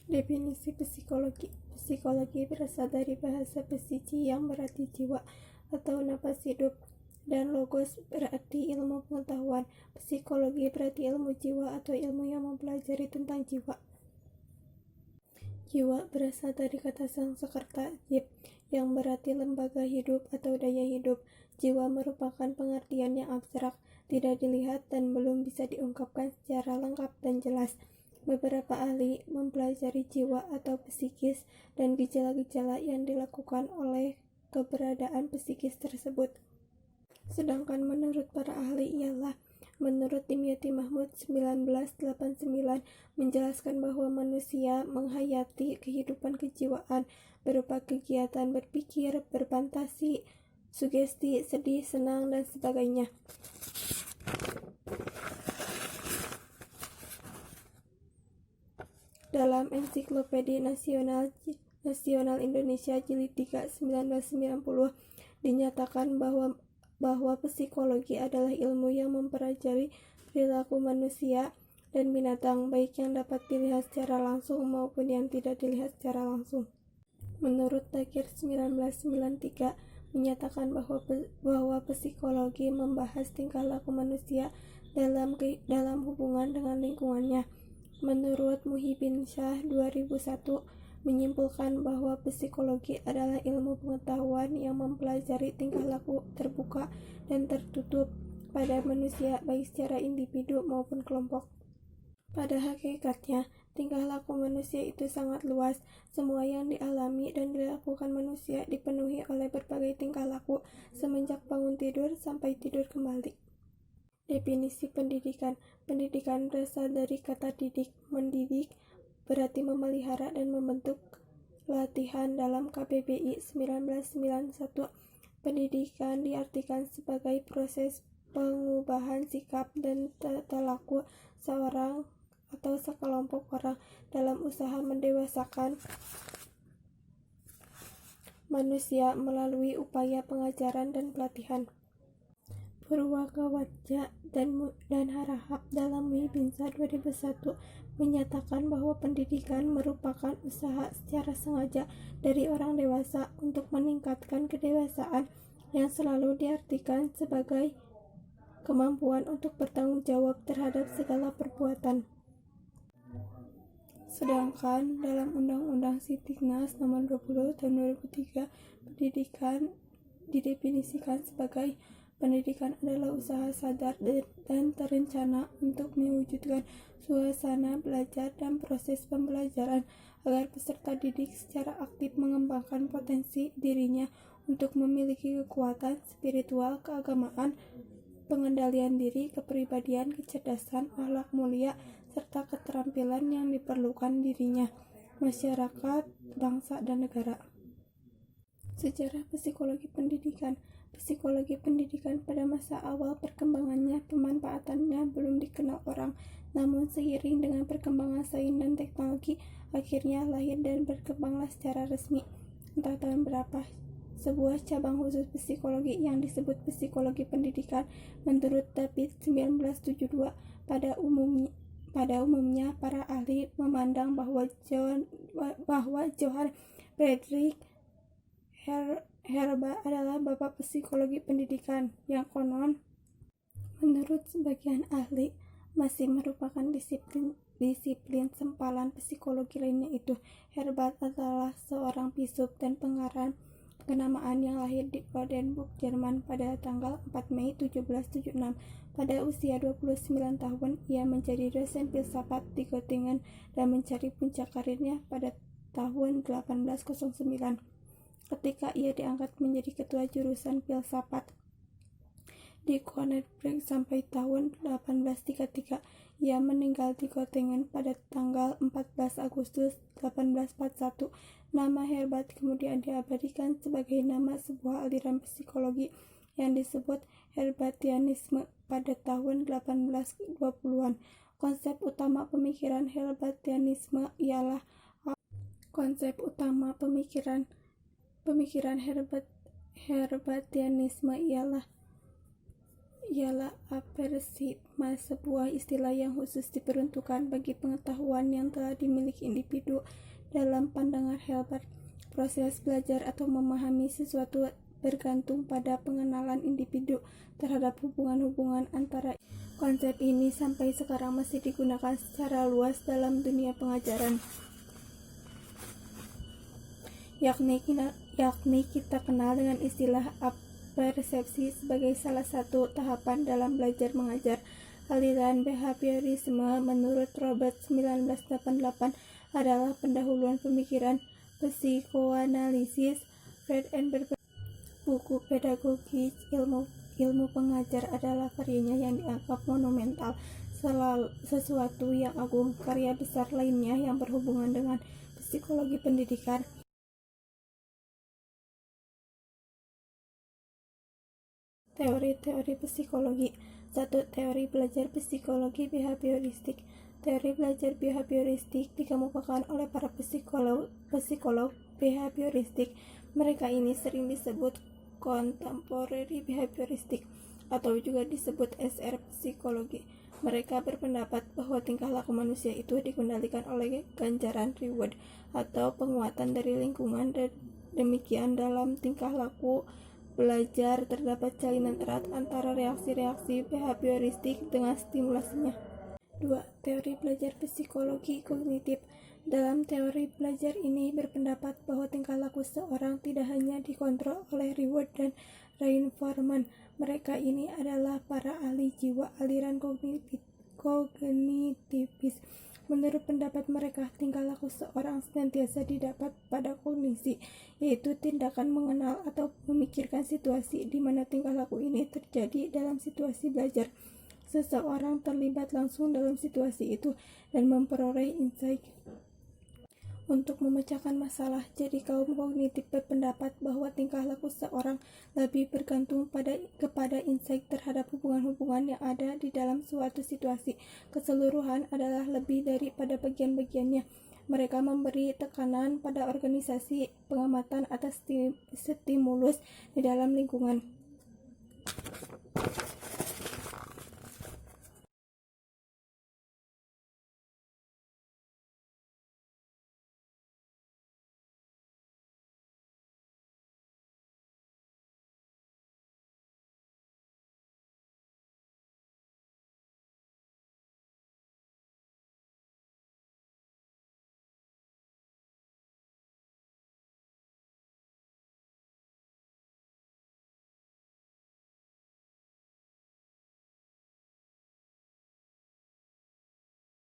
Definisi psikologi. Psikologi berasal dari bahasa psichi yang berarti jiwa atau napas hidup, dan logos berarti ilmu pengetahuan. Psikologi berarti ilmu jiwa atau ilmu yang mempelajari tentang jiwa. Jiwa berasal dari kata Sanskerta jip, yang berarti lembaga hidup atau daya hidup. Jiwa merupakan pengertian yang abstrak, tidak dilihat dan belum bisa diungkapkan secara lengkap dan jelas. Beberapa ahli mempelajari jiwa atau psikis dan gejala-gejala yang dilakukan oleh keberadaan psikis tersebut. Sedangkan menurut para ahli ialah, menurut Dimyati Mahmud 1989 menjelaskan bahwa manusia menghayati kehidupan kejiwaan berupa kegiatan berpikir, berfantasi, sugesti, sedih, senang, dan sebagainya. Dalam Ensiklopedia Nasional Indonesia Jilid 3 1990 dinyatakan bahwa psikologi adalah ilmu yang mempelajari perilaku manusia dan binatang, baik yang dapat dilihat secara langsung maupun yang tidak dilihat secara langsung. Menurut Takir 1993 menyatakan bahwa psikologi membahas tingkah laku manusia dalam hubungan dengan lingkungannya. Menurut Muhyiddin Syah 2001 menyimpulkan bahwa psikologi adalah ilmu pengetahuan yang mempelajari tingkah laku terbuka dan tertutup pada manusia, baik secara individu maupun kelompok. Pada hakikatnya, tingkah laku manusia itu sangat luas. Semua yang dialami dan dilakukan manusia dipenuhi oleh berbagai tingkah laku, semenjak bangun tidur sampai tidur kembali. Definisi pendidikan. Pendidikan berasal dari kata didik. Mendidik berarti memelihara dan membentuk. Latihan dalam KBBI 1991. Pendidikan diartikan sebagai proses pengubahan sikap dan tata laku seorang atau sekelompok orang dalam usaha mendewasakan manusia melalui upaya pengajaran dan pelatihan. Purwakawatja dan Harahap dalam Wibinsa 2001 menyatakan bahwa pendidikan merupakan usaha secara sengaja dari orang dewasa untuk meningkatkan kedewasaan yang selalu diartikan sebagai kemampuan untuk bertanggung jawab terhadap segala perbuatan. Sedangkan dalam Undang-Undang Sitiknas Nomor 20 Tahun 2003, pendidikan didefinisikan sebagai pendidikan adalah usaha sadar dan terencana untuk mewujudkan suasana belajar dan proses pembelajaran agar peserta didik secara aktif mengembangkan potensi dirinya untuk memiliki kekuatan spiritual, keagamaan, pengendalian diri, kepribadian, kecerdasan, akhlak mulia, serta keterampilan yang diperlukan dirinya, masyarakat, bangsa, dan negara. Sejarah psikologi pendidikan. Psikologi pendidikan pada masa awal perkembangannya, pemanfaatannya belum dikenal orang, namun seiring dengan perkembangan sains dan teknologi, akhirnya lahir dan berkembanglah secara resmi. Entah tahun berapa, sebuah cabang khusus psikologi yang disebut psikologi pendidikan. Menurut David 1972, pada umumnya para ahli memandang bahwa Johann Friedrich Herbar adalah bapak psikologi pendidikan, yang konon menurut sebagian ahli masih merupakan disiplin sempalan psikologi lainnya itu. Herbar adalah seorang filsuf dan pengarang kenamaan yang lahir di Oldenburg, Jerman pada tanggal 4 Mei 1776. Pada usia 29 tahun, ia menjadi dosen filsafat di Göttingen dan mencari puncak karirnya pada tahun 1809. Ketika ia diangkat menjadi ketua jurusan filsafat di Königsberg sampai tahun 1833. Ia meninggal di Göttingen pada tanggal 14 Agustus 1841. Nama Herbart kemudian diabadikan sebagai nama sebuah aliran psikologi yang disebut Herbartianisme pada tahun 1820-an. Konsep utama pemikiran Herbartianisme ialah Herbartianisme ialah apersisma, sebuah istilah yang khusus diperuntukkan bagi pengetahuan yang telah dimiliki individu dalam pandangan Hilbert. Proses belajar atau memahami sesuatu bergantung pada pengenalan individu terhadap hubungan-hubungan antara. Konsep ini sampai sekarang masih digunakan secara luas dalam dunia pengajaran, yakni kita kenal dengan istilah persepsi sebagai salah satu tahapan dalam belajar mengajar. Aliran behaviorisme menurut Robert 1988 adalah pendahuluan pemikiran psikoanalisis. Fred Enberg, buku pedagogis ilmu pengajar adalah karyanya yang dianggap monumental, sesuatu yang agung. Karya besar lainnya yang berhubungan dengan psikologi pendidikan. Teori-teori psikologi. 1. Teori belajar psikologi behavioristik. Teori belajar behavioristik dikemukakan oleh para psikolog behavioristik. Mereka ini sering disebut contemporary behavioristik atau juga disebut SR psikologi. Mereka berpendapat bahwa tingkah laku manusia itu dikendalikan oleh ganjaran reward atau penguatan dari lingkungan, dan demikian dalam tingkah laku belajar terdapat jalinan erat antara reaksi-reaksi behavioristik dengan stimulasinya. 2. Teori belajar psikologi kognitif. Dalam teori belajar ini berpendapat bahwa tingkah laku seorang tidak hanya dikontrol oleh reward dan reinforcement. Mereka ini adalah para ahli jiwa aliran kognitivis. Menurut pendapat mereka, tingkah laku seorang senantiasa didapat pada kognisi, yaitu tindakan mengenal atau memikirkan situasi di mana tingkah laku ini terjadi dalam situasi belajar. Seseorang terlibat langsung dalam situasi itu dan memperoleh insight untuk memecahkan masalah. Jadi kaum kognitif berpendapat bahwa tingkah laku seorang lebih bergantung kepada insight terhadap hubungan-hubungan yang ada di dalam suatu situasi. Keseluruhan adalah lebih daripada bagian-bagiannya. Mereka memberi tekanan pada organisasi pengamatan atas stimulus di dalam lingkungan.